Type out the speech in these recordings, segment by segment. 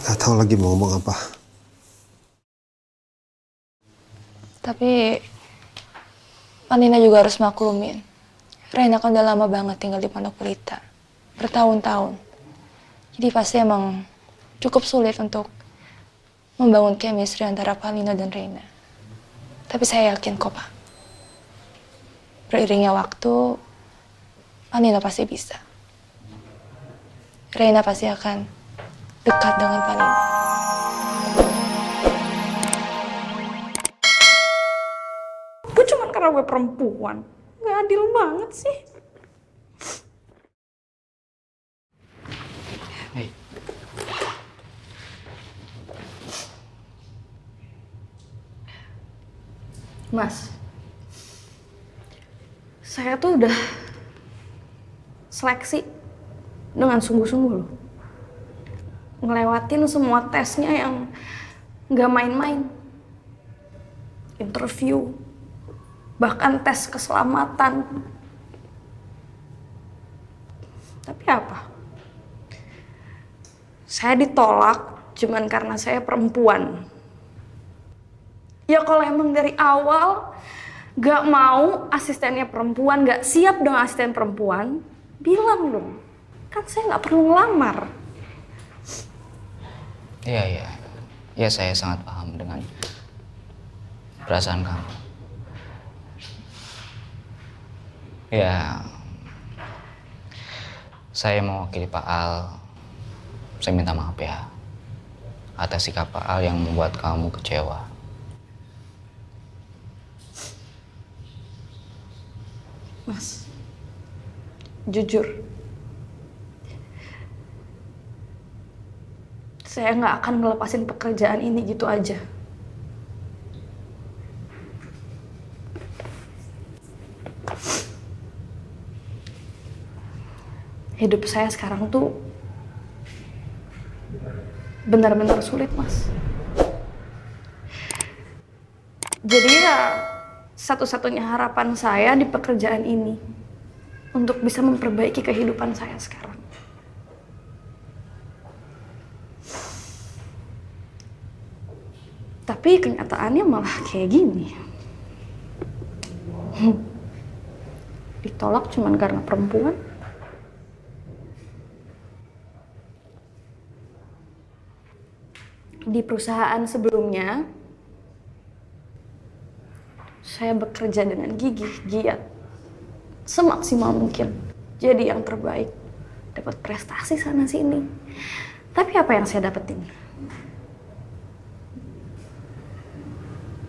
Gak tahu lagi mau ngomong apa. Tapi Panina juga harus maklumin. Reina kan udah lama banget tinggal di Pondok Pelita. Bertahun-tahun. Jadi pasti emang cukup sulit untuk membangun chemistry antara Panina dan Reina. Tapi saya yakin kok, Pak. Beriringnya waktu, Panina pasti bisa. Reina pasti akan dekat dengan Panina. Gue cuma karena gue perempuan. Gak adil banget sih. Hei. Mas, saya tuh udah seleksi dengan sungguh-sungguh loh. Ngelewatin semua tesnya yang gak main-main. Interview, bahkan tes keselamatan. Tapi apa? Saya ditolak cuman karena saya perempuan. Ya kalau emang dari awal gak mau asistennya perempuan, gak siap dengan asisten perempuan, bilang dong. Kan saya gak perlu ngelamar. Iya. Ya saya sangat paham dengan perasaan kamu. Ya, saya mewakili Pak Al. Saya minta maaf ya atas sikap Pak Al yang membuat kamu kecewa. Mas, jujur, saya nggak akan ngelepasin pekerjaan ini gitu aja. Hidup saya sekarang tuh benar-benar sulit, Mas. Jadi ya satu-satunya harapan saya di pekerjaan ini untuk bisa memperbaiki kehidupan saya sekarang. Tapi kenyataannya malah kayak gini. Ditolak cuman karena perempuan. Di perusahaan sebelumnya, saya bekerja dengan gigih, giat, semaksimal mungkin. Jadi yang terbaik, dapat prestasi sana-sini. Tapi apa yang saya dapetin?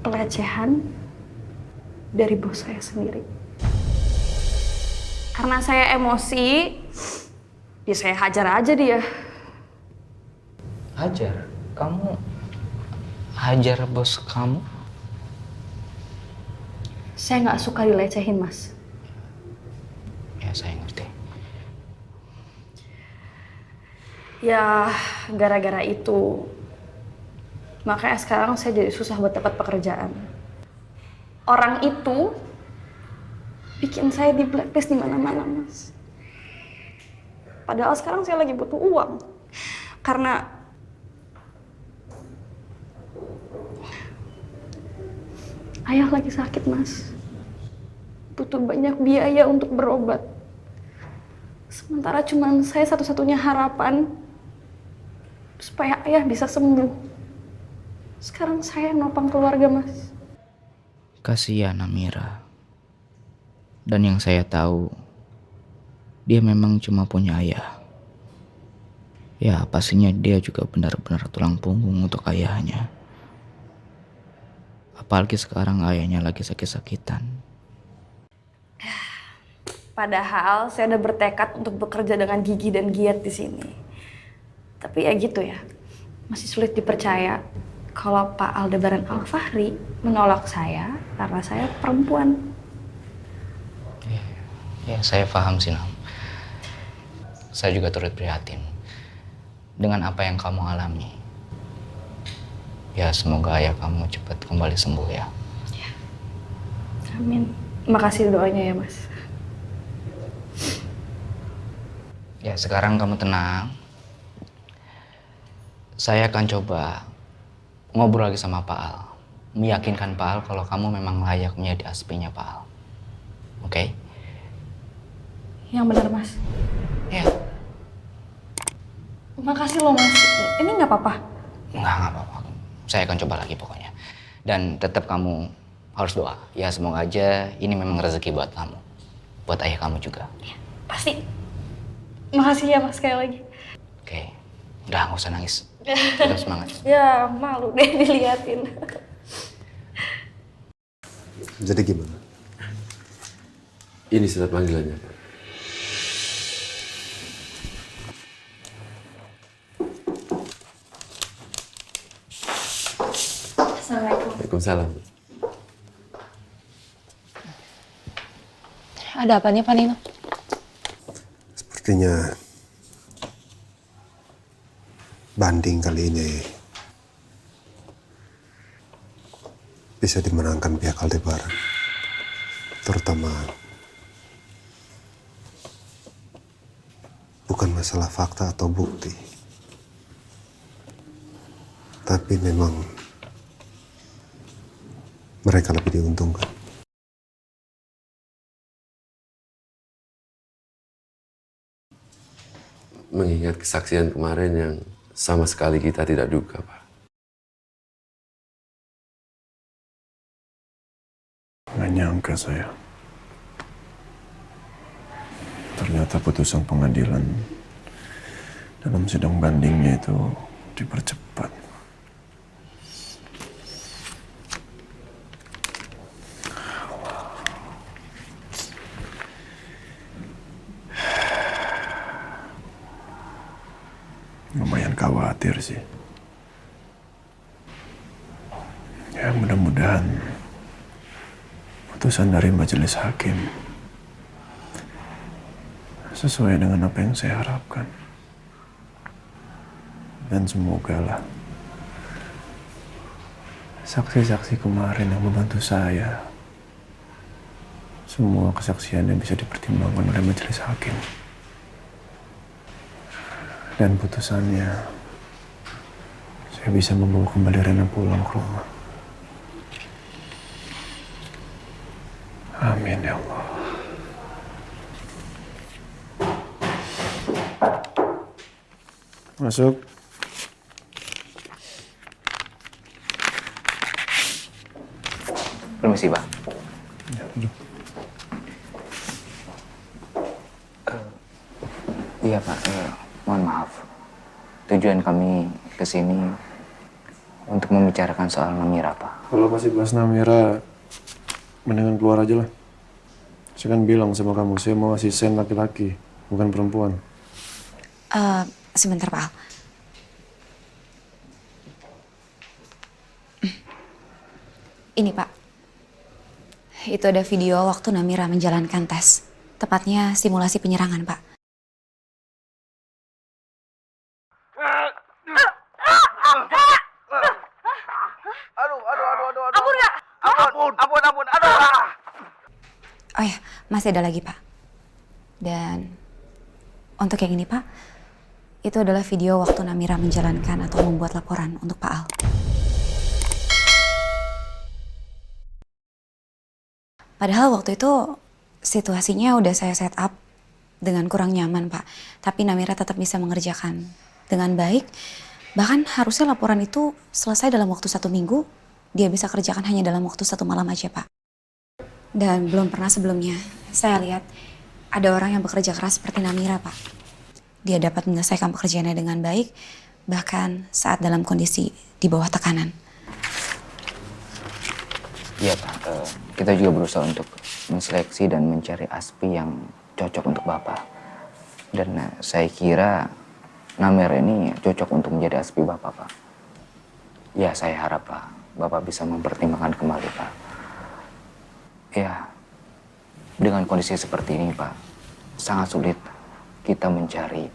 Pelecehan dari bos saya sendiri. Karena saya emosi, ya saya hajar aja dia. Hajar? Kamu hajar bos kamu? Saya nggak suka dilecehin, Mas. Ya, saya ngerti. Ya, gara-gara itu, makanya sekarang saya jadi susah buat dapat pekerjaan. Orang itu bikin saya di blacklist di mana-mana, Mas. Padahal sekarang saya lagi butuh uang. Karena ayah lagi sakit, Mas. Butuh banyak biaya untuk berobat. Sementara cuma saya satu-satunya harapan supaya ayah bisa sembuh. Sekarang saya yang nopang keluarga, Mas. Kasihan Amira. Dan yang saya tahu, dia memang cuma punya ayah. Ya, pastinya dia juga benar-benar tulang punggung untuk ayahnya. Apalagi sekarang ayahnya lagi sakit-sakitan. Padahal saya udah bertekad untuk bekerja dengan gigih dan giat di sini. Tapi ya gitu ya, masih sulit dipercaya kalau Pak Aldebaran Alfahri menolak saya karena saya perempuan. Ya, saya paham sih, Nam. Saya juga turut prihatin dengan apa yang kamu alami. Ya, semoga ayah kamu cepat kembali sembuh ya. Amin. Makasih doanya ya, Mas. Ya, sekarang kamu tenang. Saya akan coba ngobrol lagi sama Pak Al. Meyakinkan Pak Al kalau kamu memang layak menjadi aspinya Pak Al. Oke? Yang benar, Mas. Ya. Makasih loh, Mas. Ini nggak apa-apa. Nggak apa-apa. Saya akan coba lagi pokoknya. Dan tetap kamu harus doa. Ya semoga aja ini memang rezeki buat kamu. Buat ayah kamu juga. Pasti. Makasih ya, Mas, sekali lagi. Oke. Udah nggak usah nangis. Tetap semangat. Ya, malu deh diliatin. Jadi gimana? Ini surat panggilannya, Pak. Assalamualaikum. Waalaikumsalam. Ada apa nih, Pak Nino? Sepertinya banding kali ini bisa dimenangkan pihak Aldebaran. Terutama bukan masalah fakta atau bukti. Tapi memang mereka lebih diuntungkan. Mengingat kesaksian kemarin yang sama sekali kita tidak duga, Pak. Nggak nyangka saya. Ternyata putusan pengadilan dalam sidang bandingnya itu dipercepat. Lumayan khawatir sih. Ya mudah-mudahan putusan dari majelis hakim sesuai dengan apa yang saya harapkan. Dan semoga lah saksi-saksi kemarin yang membantu saya, semua kesaksiannya bisa dipertimbangkan oleh majelis hakim. Dan putusannya saya bisa membawa kembali Rena pulang ke rumah. Amin ya Allah. Masuk. Permisi, Pak. Ya, duduk. Iya, Pak. Mohon maaf. Tujuan kami ke sini untuk membicarakan soal Namira, Pak. Kalau masih bahas Namira, mendingan keluar aja lah. Saya kan bilang sama kamu, saya mau asisten laki-laki, bukan perempuan. Sebentar, Pak Al. Ini, Pak. Itu ada video waktu Namira menjalankan tes. Tepatnya simulasi penyerangan, Pak. Oh ya, masih ada lagi, Pak. Dan untuk yang ini, Pak, itu adalah video waktu Namira menjalankan atau membuat laporan untuk Pak Al. Padahal waktu itu situasinya udah saya set up dengan kurang nyaman, Pak. Tapi Namira tetap bisa mengerjakan dengan baik. Bahkan harusnya laporan itu selesai dalam waktu 1 minggu. Dia bisa kerjakan hanya dalam waktu 1 malam aja, Pak. Dan belum pernah sebelumnya saya lihat ada orang yang bekerja keras seperti Namira, Pak. Dia dapat menyelesaikan pekerjaannya dengan baik, bahkan saat dalam kondisi di bawah tekanan. Iya, Pak. Kita juga berusaha untuk menseleksi dan mencari aspi yang cocok untuk Bapak. Dan saya kira Namira ini cocok untuk menjadi aspi Bapak, Pak. Ya, saya harap, Pak, Bapak bisa mempertimbangkan kembali, Pak. Ya, dengan kondisi seperti ini, Pak, sangat sulit kita mencari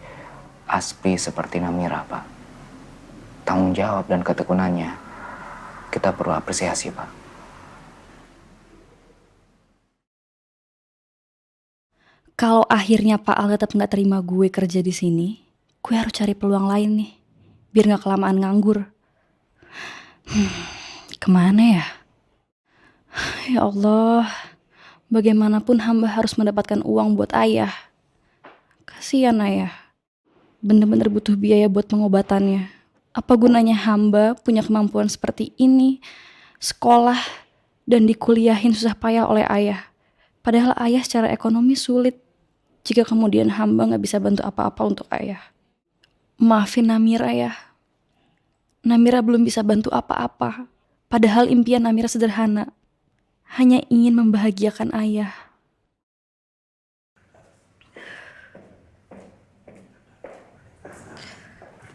aspi seperti Namira, Pak. Tanggung jawab dan ketekunannya kita perlu apresiasi, Pak. Kalau akhirnya Pak Al tetap nggak terima gue kerja di sini, gue harus cari peluang lain nih. biar gak kelamaan nganggur. Kemana ya? Ya Allah, bagaimanapun hamba harus mendapatkan uang buat ayah. Kasihan ayah, bener-bener butuh biaya buat pengobatannya. Apa gunanya hamba punya kemampuan seperti ini, sekolah, dan dikuliahin susah payah oleh ayah. Padahal ayah secara ekonomi sulit jika kemudian hamba gak bisa bantu apa-apa untuk ayah. Maafin Namira ya. Namira belum bisa bantu apa-apa. Padahal impian Namira sederhana. Hanya ingin membahagiakan ayah.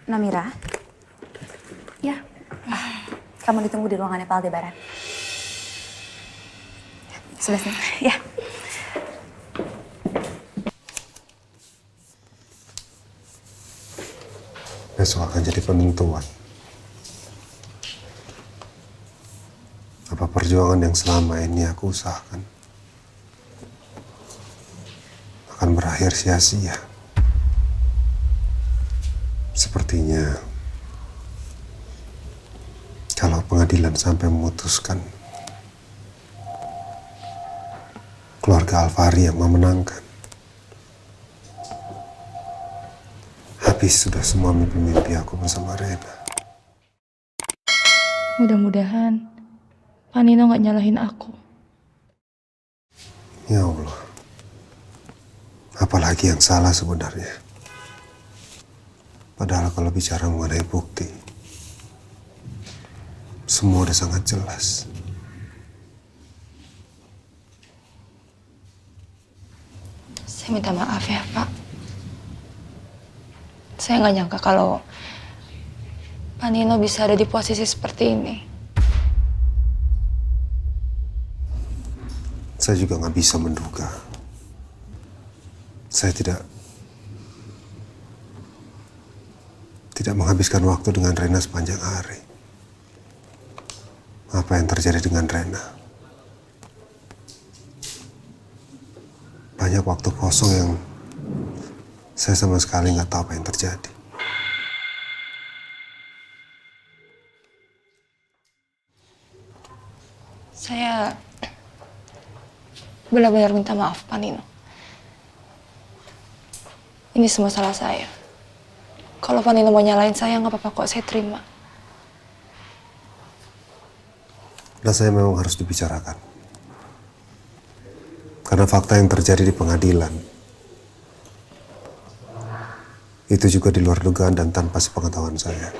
Namira, Ya, kamu ditunggu di ruangannya Pak Aldebaran. Sebelah sini. Ya. Besok akan jadi penentuan. Apa perjuangan yang selama ini aku usahakan akan berakhir sia-sia? Sepertinya kalau pengadilan sampai memutuskan keluarga Alfari yang memenangkan, habis sudah semua mimpi-mimpi aku bersama Rena. Mudah-mudahan Pak Nino gak nyalahin aku. Ya Allah, apalagi yang salah sebenarnya? Padahal kalau bicara mengenai bukti, semua udah sangat jelas. Saya minta maaf ya, Pak. Saya nggak nyangka kalau Pak Nino bisa ada di posisi seperti ini. Saya juga nggak bisa menduga. Saya tidak menghabiskan waktu dengan Rena sepanjang hari. Apa yang terjadi dengan Rena? Banyak waktu kosong yang saya sama sekali nggak tahu apa yang terjadi. Saya benar-benar minta maaf, Pak Nino. Ini semua salah saya. Kalau Pak Nino mau nyalain saya, nggak apa-apa kok, saya terima. Dan saya memang harus dibicarakan. Karena fakta yang terjadi di pengadilan itu juga di luar dugaan dan tanpa sepengetahuan saya.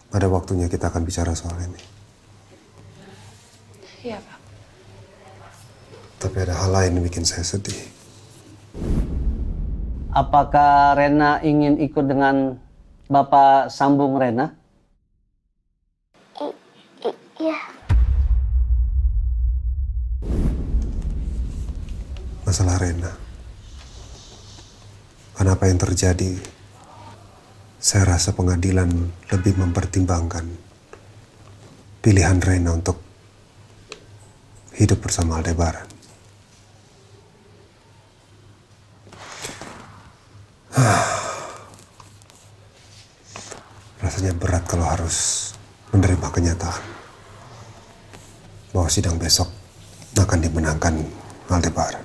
Pada waktunya kita akan bicara soal ini. Iya, Pak. Tapi ada hal lain yang bikin saya sedih. Apakah Rena ingin ikut dengan Bapak sambung Rena? iya. Masalah Rena. Karena apa yang terjadi, saya rasa pengadilan lebih mempertimbangkan pilihan Rena untuk hidup bersama Aldebaran. Rasanya berat kalau harus menerima kenyataan bahwa sidang besok akan dimenangkan Aldebaran.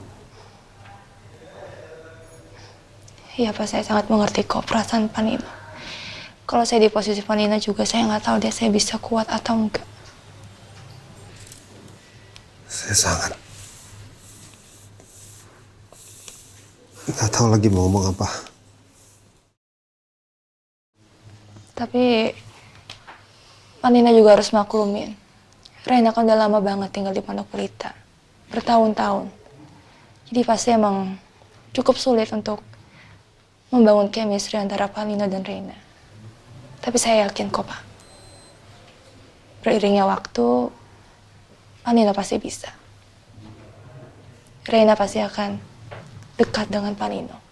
Iya, Pak, saya sangat mengerti kok perasaan Pak Nino. Kalau saya di posisi Pak Nino juga, saya nggak tahu deh saya bisa kuat atau enggak. Saya sangat nggak tahu lagi mau ngomong apa. Tapi Pak Nino juga harus maklumin. Rena kan udah lama banget tinggal di Pondok Pelita. Bertahun-tahun. Jadi pasti emang cukup sulit untuk membangun chemistry antara Pak Nino dan Rena. Tapi saya yakin kok, Pak. Beriringnya waktu, Pak Nino pasti bisa. Rena pasti akan dekat dengan Pak Nino.